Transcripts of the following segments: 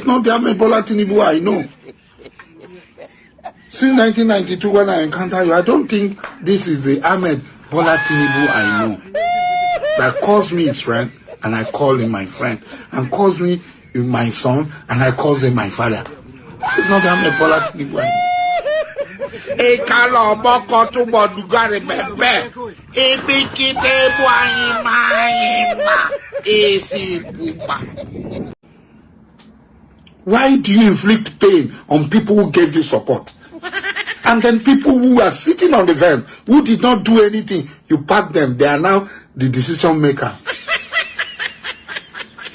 is not the Ahmed Bola Tinubu I know. Since 1992, when I encounter you, I don't think this is the Ahmed Bola Tinubu I know. That calls me his friend, and I call him my friend, and calls me my son, and I call him my father. This is not the Ahmed Bola Tinubu I know. Why do you inflict pain on people who gave you support? And then people who are sitting on the fence, who did not do anything, you pack them. They are now the decision makers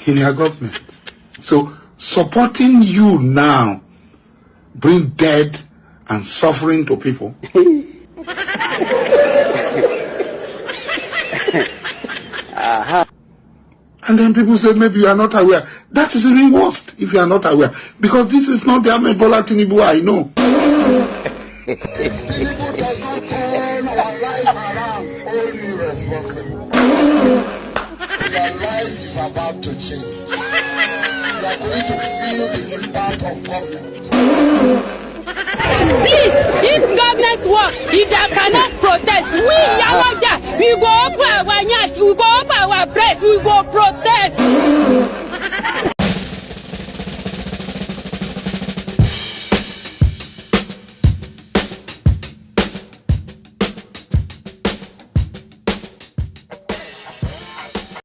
in your government. So supporting you now bring death and suffering to people. And then people say maybe you are not aware. That is even worse if you are not aware. Because this is not the Ahmed Bola Tinubu I know. Tinubu does not turn our life around, only responsible. Your life is about to change. You are going to feel the impact of government. Please, if government work, if they cannot protest, we Yalaga, we go open our nyash, we go open our press, we go